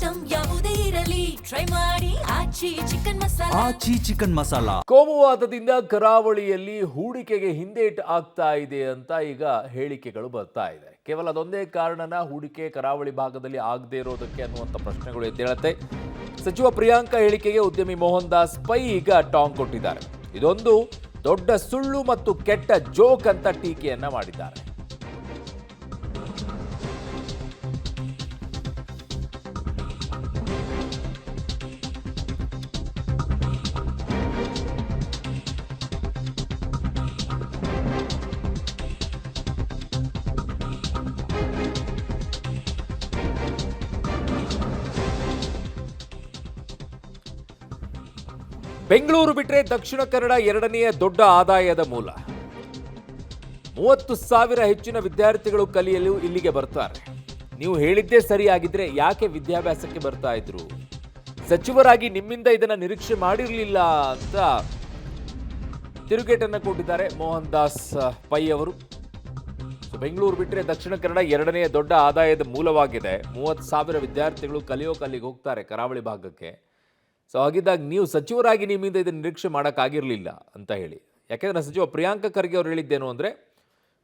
Item ಯಾವುದೇ ಇರಲಿ try ಮಾಡಿ ಆಚಿ ಚಿಕನ್ ಮಸಾಲಾ. ಕೋಮುವಾದದಿಂದ ಕರಾವಳಿಯಲ್ಲಿ ಹೂಡಿಕೆಗೆ ಹಿಂದೇಟು ಆಗ್ತಾ ಇದೆ ಅಂತ ಈಗ ಹೇಳಿಕೆಗಳು ಬರ್ತಾ ಇದೆ. ಕೇವಲ ಅದೊಂದೇ ಕಾರಣನ ಹೂಡಿಕೆ ಕರಾವಳಿ ಭಾಗದಲ್ಲಿ ಆಗದೆ ಇರೋದಕ್ಕೆ ಅನ್ನುವಂಥ ಪ್ರಶ್ನೆಗಳು ಎದ್ದೇಳುತ್ತೆ. ಸಚಿವ ಪ್ರಿಯಾಂಕ ಹೇಳಿಕೆಗೆ ಉದ್ಯಮಿ ಮೋಹನ್ ದಾಸ್ ಪೈ ಈಗ ಟಾಂಗ್ ಕೊಟ್ಟಿದ್ದಾರೆ. ಇದೊಂದು ದೊಡ್ಡ ಸುಳ್ಳು ಮತ್ತು ಕೆಟ್ಟ ಜೋಕ್ ಅಂತ ಟೀಕೆಯನ್ನ ಮಾಡಿದ್ದಾರೆ. ಬೆಂಗಳೂರು ಬಿಟ್ಟರೆ ದಕ್ಷಿಣ ಕನ್ನಡ ಎರಡನೆಯ ದೊಡ್ಡ ಆದಾಯದ ಮೂಲ. 30,000 ಹೆಚ್ಚಿನ ವಿದ್ಯಾರ್ಥಿಗಳು ಕಲಿಯಲು ಇಲ್ಲಿಗೆ ಬರ್ತಾರೆ. ನೀವು ಹೇಳಿದ್ದೇ ಸರಿಯಾಗಿದ್ರೆ ಯಾಕೆ ವಿದ್ಯಾಭ್ಯಾಸಕ್ಕೆ ಬರ್ತಾ ಇದ್ರು? ಸಚಿವರಾಗಿ ನಿಮ್ಮಿಂದ ಇದನ್ನ ನಿರೀಕ್ಷೆ ಮಾಡಿರಲಿಲ್ಲ ಅಂತ ತಿರುಗೇಟನ್ನು ಕೊಟ್ಟಿದ್ದಾರೆ ಮೋಹನ್ ದಾಸ್ ಪೈ ಅವರು. ಬೆಂಗಳೂರು ಬಿಟ್ಟರೆ ದಕ್ಷಿಣ ಕನ್ನಡ ಎರಡನೆಯ ದೊಡ್ಡ ಆದಾಯದ ಮೂಲವಾಗಿದೆ. 30,000 ವಿದ್ಯಾರ್ಥಿಗಳು ಕಲಿಯೋಕೆ ಹೋಗ್ತಾರೆ ಕರಾವಳಿ ಭಾಗಕ್ಕೆ. ಸೊ ಹಾಗಿದ್ದಾಗ ನೀವು ಸಚಿವರಾಗಿ ನಿಮ್ಮಿಂದ ಇದನ್ನು ನಿರೀಕ್ಷೆ ಮಾಡೋಕ್ಕಾಗಿರಲಿಲ್ಲ ಅಂತ ಹೇಳಿ. ಯಾಕೆಂದರೆ ಸಚಿವ ಪ್ರಿಯಾಂಕ ಖರ್ಗೆ ಅವರು ಹೇಳಿದ್ದೇನು ಅಂದರೆ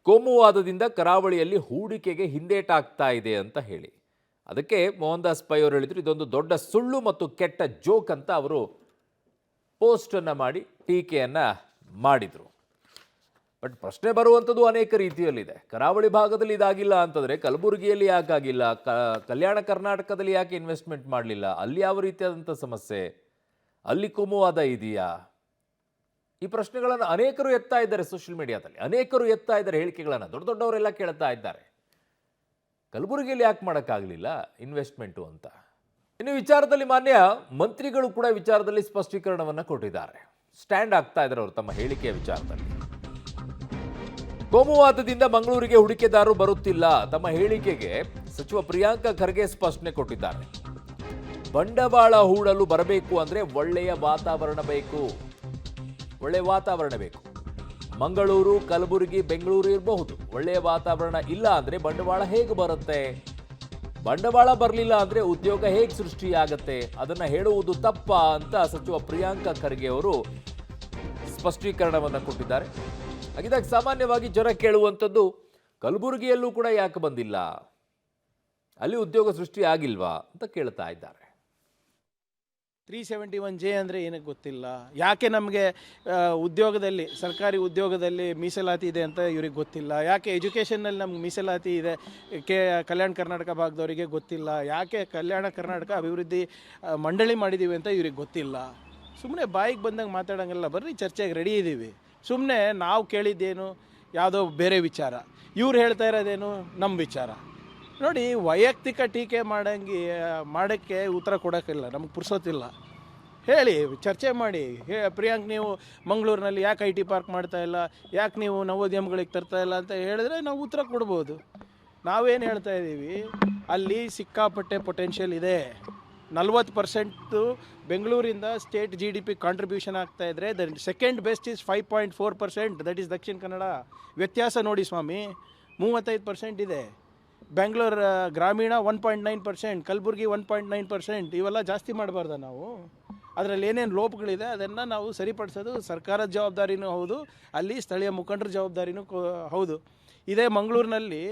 ಕೋಮುವಾದದಿಂದ ಕರಾವಳಿಯಲ್ಲಿ ಹೂಡಿಕೆಗೆ ಹಿಂದೇಟಾಗ್ತಾ ಇದೆ ಅಂತ ಹೇಳಿ. ಅದಕ್ಕೆ ಮೋಹನ್ ದಾಸ್ ಪೈ ಅವರು ಹೇಳಿದರು ಇದೊಂದು ದೊಡ್ಡ ಸುಳ್ಳು ಮತ್ತು ಕೆಟ್ಟ ಜೋಕ್ ಅಂತ ಅವರು ಪೋಸ್ಟನ್ನು ಮಾಡಿ ಟೀಕೆಯನ್ನು ಮಾಡಿದರು. ಬಟ್ ಪ್ರಶ್ನೆ ಬರುವಂಥದ್ದು ಅನೇಕ ರೀತಿಯಲ್ಲಿದೆ. ಕರಾವಳಿ ಭಾಗದಲ್ಲಿ ಇದಾಗಿಲ್ಲ ಅಂತಂದರೆ ಕಲಬುರಗಿಯಲ್ಲಿ ಯಾಕಾಗಿಲ್ಲ? ಕಲ್ಯಾಣ ಕರ್ನಾಟಕದಲ್ಲಿ ಯಾಕೆ ಇನ್ವೆಸ್ಟ್ಮೆಂಟ್ ಮಾಡಲಿಲ್ಲ? ಅಲ್ಲಿ ಯಾವ ರೀತಿಯಾದಂಥ ಸಮಸ್ಯೆ? ಅಲ್ಲಿ ಕೋಮುವಾದ ಇದೆಯಾ? ಈ ಪ್ರಶ್ನೆಗಳನ್ನು ಅನೇಕರು ಎತ್ತಾ ಇದ್ದಾರೆ. ಸೋಷಿಯಲ್ ಮೀಡಿಯಾದಲ್ಲಿ ಅನೇಕರು ಎತ್ತಾ ಇದ್ದಾರೆ ಹೇಳಿಕೆಗಳನ್ನು. ದೊಡ್ಡ ದೊಡ್ಡವರೆಲ್ಲ ಕೇಳ್ತಾ ಇದ್ದಾರೆ ಕಲಬುರಗಿಯಲ್ಲಿ ಯಾಕೆ ಮಾಡೋಕ್ಕಾಗಲಿಲ್ಲ ಇನ್ವೆಸ್ಟ್ಮೆಂಟು ಅಂತ. ಇನ್ನು ವಿಚಾರದಲ್ಲಿ ಮಾನ್ಯ ಮಂತ್ರಿಗಳು ಕೂಡ ವಿಚಾರದಲ್ಲಿ ಸ್ಪಷ್ಟೀಕರಣವನ್ನು ಕೊಟ್ಟಿದ್ದಾರೆ. ಸ್ಟ್ಯಾಂಡ್ ಆಗ್ತಾ ಇದ್ದಾರೆ ಅವರು ತಮ್ಮ ಹೇಳಿಕೆಯ ವಿಚಾರದಲ್ಲಿ. ಕೋಮುವಾದದಿಂದ ಮಂಗಳೂರಿಗೆ ಹೂಡಿಕೆದಾರರು ಬರುತ್ತಿಲ್ಲ ತಮ್ಮ ಹೇಳಿಕೆಗೆ ಸಚಿವ ಪ್ರಿಯಾಂಕ ಖರ್ಗೆ ಸ್ಪಷ್ಟನೆ ಕೊಟ್ಟಿದ್ದಾರೆ. ಬಂಡವಾಳ ಹೂಡಲು ಬರಬೇಕು ಅಂದ್ರೆ ಒಳ್ಳೆಯ ವಾತಾವರಣ ಬೇಕು. ಮಂಗಳೂರು, ಕಲಬುರಗಿ, ಬೆಂಗಳೂರು ಇರಬಹುದು. ಒಳ್ಳೆಯ ವಾತಾವರಣ ಇಲ್ಲ ಅಂದ್ರೆ ಬಂಡವಾಳ ಹೇಗೆ ಬರುತ್ತೆ? ಬಂಡವಾಳ ಬರಲಿಲ್ಲ ಅಂದ್ರೆ ಉದ್ಯೋಗ ಹೇಗೆ ಸೃಷ್ಟಿಯಾಗತ್ತೆ? ಅದನ್ನ ಹೇಳುವುದು ತಪ್ಪ ಅಂತ ಸಚಿವ ಪ್ರಿಯಾಂಕ ಖರ್ಗೆ ಅವರು ಸ್ಪಷ್ಟೀಕರಣವನ್ನು ಕೊಟ್ಟಿದ್ದಾರೆ. ಹಾಗಿದ್ದಾಗ ಸಾಮಾನ್ಯವಾಗಿ ಜನ ಕೇಳುವಂಥದ್ದು ಕಲಬುರಗಿಯಲ್ಲೂ ಕೂಡ ಯಾಕೆ ಬಂದಿಲ್ಲ? ಅಲ್ಲಿ ಉದ್ಯೋಗ ಸೃಷ್ಟಿ ಆಗಿಲ್ವಾ ಅಂತ ಕೇಳ್ತಾ ಇದ್ದಾರೆ. 371J ಅಂದರೆ ಏನಕ್ಕೆ ಗೊತ್ತಿಲ್ಲ? ಯಾಕೆ ನಮಗೆ ಉದ್ಯೋಗದಲ್ಲಿ ಸರ್ಕಾರಿ ಉದ್ಯೋಗದಲ್ಲಿ ಮೀಸಲಾತಿ ಇದೆ ಅಂತ ಇವ್ರಿಗೆ ಗೊತ್ತಿಲ್ಲ? ಯಾಕೆ ಎಜುಕೇಷನ್ನಲ್ಲಿ ನಮ್ಗೆ ಮೀಸಲಾತಿ ಇದೆ ಕಲ್ಯಾಣ ಕರ್ನಾಟಕ ಭಾಗದವರಿಗೆ ಗೊತ್ತಿಲ್ಲ? ಯಾಕೆ ಕಲ್ಯಾಣ ಕರ್ನಾಟಕ ಅಭಿವೃದ್ಧಿ ಮಂಡಳಿ ಮಾಡಿದ್ದೀವಿ ಅಂತ ಇವ್ರಿಗೆ ಗೊತ್ತಿಲ್ಲ? ಸುಮ್ಮನೆ ಬಾಯಿಗೆ ಬಂದಂಗೆ ಮಾತಾಡೋಂಗಿಲ್ಲ. ಬರ್ರಿ ಚರ್ಚೆಗೆ ರೆಡಿ ಇದ್ದೀವಿ. ಸುಮ್ಮನೆ ನಾವು ಕೇಳಿದ್ದೇನು ಯಾವುದೋ ಬೇರೆ ವಿಚಾರ, ಇವ್ರು ಹೇಳ್ತಾ ಇರೋದೇನು ನಮ್ಮ ವಿಚಾರ. ನೋಡಿ, ವೈಯಕ್ತಿಕ ಟೀಕೆ ಮಾಡೋಕ್ಕೆ ಉತ್ತರ ಕೊಡೋಕ್ಕಿಲ್ಲ, ನಮಗೆ ಪುರ್ಸೋತಿಲ್ಲ. ಹೇಳಿ, ಚರ್ಚೆ ಮಾಡಿ. ಪ್ರಿಯಾಂಕ್, ನೀವು ಮಂಗಳೂರಿನಲ್ಲಿ ಯಾಕೆ IT ಪಾರ್ಕ್ ಮಾಡ್ತಾ ಇಲ್ಲ, ಯಾಕೆ ನೀವು ನವೋದ್ಯಮಗಳಿಗೆ ತರ್ತಾ ಇಲ್ಲ ಅಂತ ಹೇಳಿದ್ರೆ ನಾವು ಉತ್ತರ ಕೊಡ್ಬೋದು. ನಾವೇನು ಹೇಳ್ತಾ ಇದ್ದೀವಿ, ಅಲ್ಲಿ ಸಿಕ್ಕಾಪಟ್ಟೆ ಪೊಟೆನ್ಷಿಯಲ್ ಇದೆ. 40% ಬೆಂಗಳೂರಿಂದ ಸ್ಟೇಟ್ GDP ಕಾಂಟ್ರಿಬ್ಯೂಷನ್ ಆಗ್ತಾ ಇದ್ದರೆ the second best is 5.4%. That is Dakshina Kannada. ವ್ಯತ್ಯಾಸ ನೋಡಿ ಸ್ವಾಮಿ, 35% ಇದೆ. ಬೆಂಗಳೂರು ಗ್ರಾಮೀಣ 1.9%, ಕಲಬುರಗಿ 1.9%. ಇವೆಲ್ಲ ಜಾಸ್ತಿ ಮಾಡಬಾರ್ದ ನಾವು? ಅದರಲ್ಲಿ ಏನೇನು ಲೋಪಗಳಿದೆ ಅದನ್ನು ನಾವು ಸರಿಪಡಿಸೋದು ಸರ್ಕಾರದ ಜವಾಬ್ದಾರಿನೂ ಹೌದು, ಅಲ್ಲಿ ಸ್ಥಳೀಯ ಮುಖಂಡರ ಜವಾಬ್ದಾರಿನೂ ಹೌದು. ಇದೇ ಮಂಗಳೂರಿನಲ್ಲಿ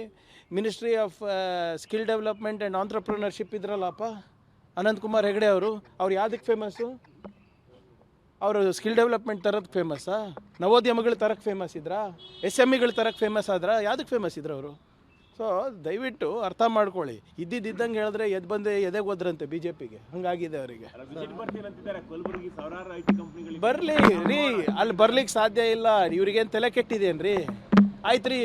ministry of skill development and entrepreneurship ಇದ್ರಲ್ಲಪ್ಪ, ಅನಂತಕುಮಾರ್ ಹೆಗಡೆ ಅವ್ರು ಯಾವುದಕ್ಕೆ ಫೇಮಸ್ಸು? ಅವರು ಸ್ಕಿಲ್ ಡೆವಲಪ್ಮೆಂಟ್ ತರೋದಕ್ಕೆ ಫೇಮಸ್ಸಾ? ನವೋದ್ಯಮಗಳು ತರಕ್ಕೆ ಫೇಮಸ್ ಇದ್ರಾ? SMEಗಳು ತರಕ್ಕೆ ಫೇಮಸ್ ಆದ್ರಾ? ಯಾವುದಕ್ಕೆ ಫೇಮಸ್ ಇದ್ರು ಅವರು? ಸೊ ದಯವಿಟ್ಟು ಅರ್ಥ ಮಾಡ್ಕೊಳ್ಳಿ. ಇದ್ದಂಗೆ ಹೇಳಿದ್ರೆ ಎದೆಗೆ ಹೋದ್ರಂತೆ BJPಗೆ. ಹಂಗಾಗಿದೆ ಅವರಿಗೆ. ಬರಲಿ ರೀ, ಅಲ್ಲಿ ಬರ್ಲಿಕ್ಕೆ ಸಾಧ್ಯ ಇಲ್ಲ. ಇವ್ರಿಗೇನು ತಲೆ ಕೆಟ್ಟಿದೇನು ರೀ? ಆಯ್ತು ರೀ.